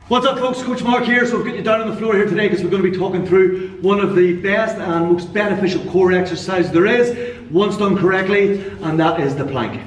What's up folks, Coach Mark here. So I've got you down on the floor here today because we're going to be talking through one of the best and most beneficial core exercises there is, once done correctly, and that is the plank.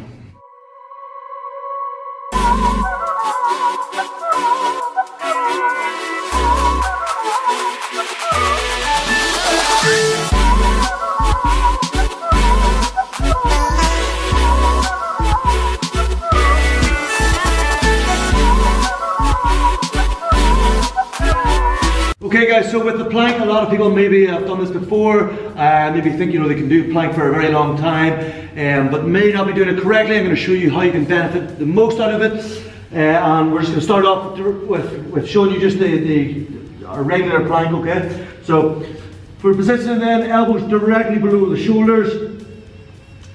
Okay guys, so with the plank, a lot of people maybe have done this before, maybe think they can do plank for a very long time, but may not be doing it correctly. I'm going to show you how you can benefit the most out of it, and we're just going to start off with showing you just our regular plank, okay? So for positioning then, elbows directly below the shoulders,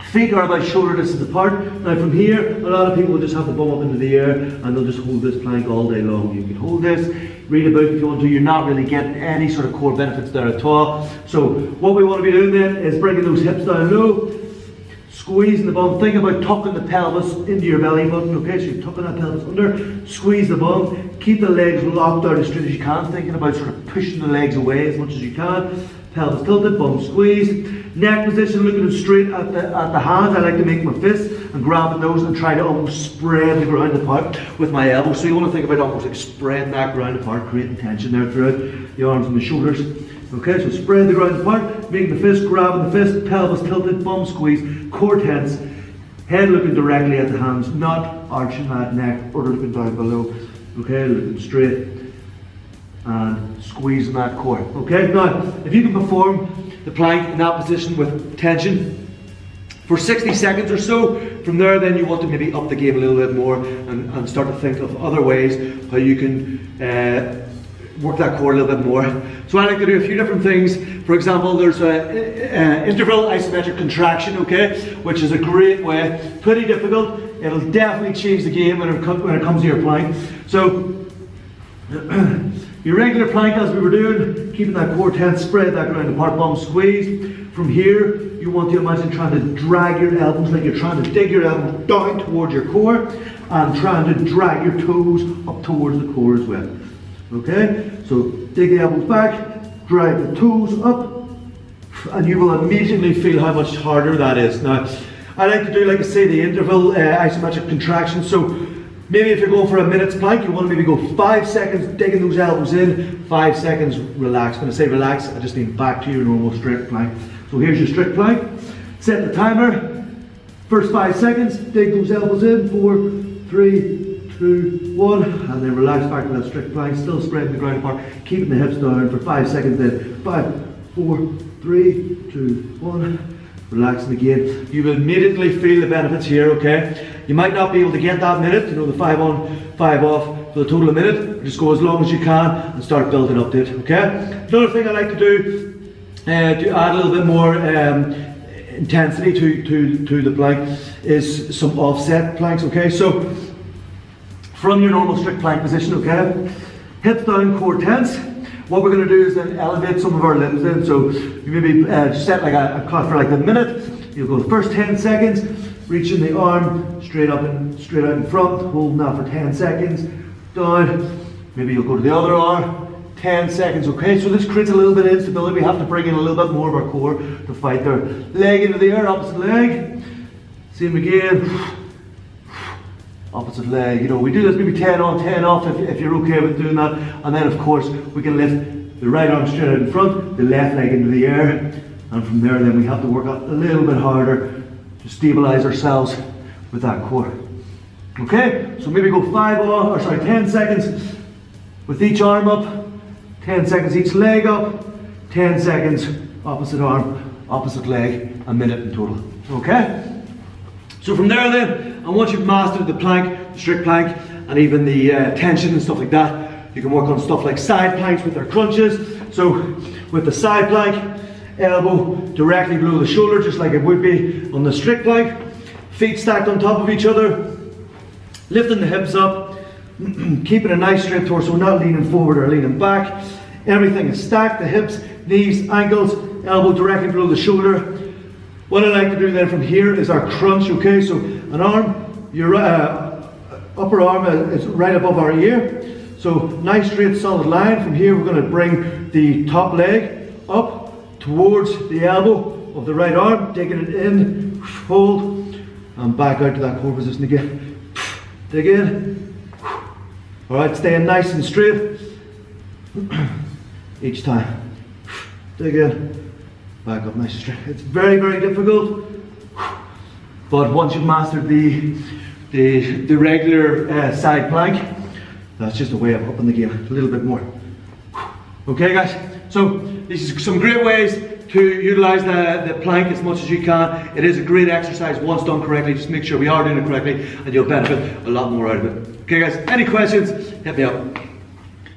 feet are about shoulder distance apart. Now from here, a lot of people will just have the bum up into the air and they'll just hold this plank all day long. You can hold this, read about if you want to. You're not really getting any sort of core benefits there at all. So what we want to be doing then is bringing those hips down low, squeezing the bum. Think about tucking the pelvis into your belly button, okay? So you're tucking that pelvis under, squeeze the bum, keep the legs locked out as straight as you can, thinking about sort of pushing the legs away as much as you can. Pelvis tilted, bum squeezed. Neck position, looking straight at the hands. I like to make my fists and grabbing those and try to almost spread the ground apart with my elbows. So you want to think about almost like spreading that ground apart, creating tension there throughout the arms and the shoulders. Okay, so spread the ground apart, making the fist, grabbing the fist, pelvis tilted, bum squeeze, core tense, head looking directly at the hands, not arching that neck or looking down below. Okay, looking straight and squeezing that core. Okay, now if you can perform the plank in that position with tension for 60 seconds or so, from there then you want to maybe up the game a little bit more and start to think of other ways how you can work that core a little bit more. So I like to do a few different things. For example, there's an interval isometric contraction, okay, which is a great way, pretty difficult. It'll definitely change the game when it comes to your plank. So your regular plank, as we were doing, keeping that core tense, spread that ground apart, bum squeezed. From here, you want to imagine trying to drag your elbows, like you're trying to dig your elbows down towards your core and trying to drag your toes up towards the core as well. Okay, so dig the elbows back, drag the toes up, and you will immediately feel how much harder that is. Now, I like to do, like I say, the interval isometric contraction. So maybe if you're going for a minute's plank, you want to maybe go 5 seconds, digging those elbows in, 5 seconds, relax. When I say relax, I just mean back to your normal strict plank. So here's your strict plank. Set the timer. First 5 seconds, dig those elbows in, 4, 3, 2, 1, and then relax back to that strict plank, still spreading the ground apart, keeping the hips down for 5 seconds then. 5, 4, 3, 2, 1. Relaxing again. You will immediately feel the benefits here, okay? You might not be able to get that minute, the 5 on, 5 off for the total of a minute. Just go as long as you can and start building up to it, okay? Another thing I like to do to add a little bit more intensity to the plank is some offset planks, okay? So from your normal strict plank position, okay? Hips down, core tense. What we're going to do is then elevate some of our limbs in. So you maybe set like a clock for like a minute. You'll go the first 10 seconds, reaching the arm straight out in front, holding that for 10 seconds, down. Maybe you'll go to the other arm, 10 seconds, okay? So this creates a little bit of instability. We have to bring in a little bit more of our core to fight there. Leg into the air, opposite leg. Same again. Opposite leg, we do this maybe 10 on, 10 off if you're okay with doing that. And then of course we can lift the right arm straight out in front, the left leg into the air, and from there then we have to work out a little bit harder to stabilize ourselves with that core. Okay, so maybe go 10 seconds with each arm up, 10 seconds each leg up, 10 seconds opposite arm, opposite leg, a minute in total. Okay? So from there then, and once you've mastered the plank, the strict plank, and even the tension and stuff like that, you can work on stuff like side planks with our crunches. So with the side plank, elbow directly below the shoulder, just like it would be on the strict plank. Feet stacked on top of each other, lifting the hips up, keeping a nice straight torso, we're not leaning forward or leaning back. Everything is stacked, the hips, knees, ankles, elbow directly below the shoulder. What I like to do then from here is our crunch, okay? So an arm, your upper arm is right above our ear. So So nice straight solid line. From here we're going to bring the top leg up towards the elbow of the right arm, digging it in, hold, and back out to that core position again. Dig in. Alright, staying nice and straight each time. Dig in, back up nice and straight. It's very, very difficult, but once you've mastered the regular side plank, that's just a way of upping the game a little bit more. Okay guys, so these are some great ways to utilize the plank as much as you can. It is a great exercise once done correctly. Just make sure we are doing it correctly and you'll benefit a lot more out of it. Okay guys, any questions, hit me up.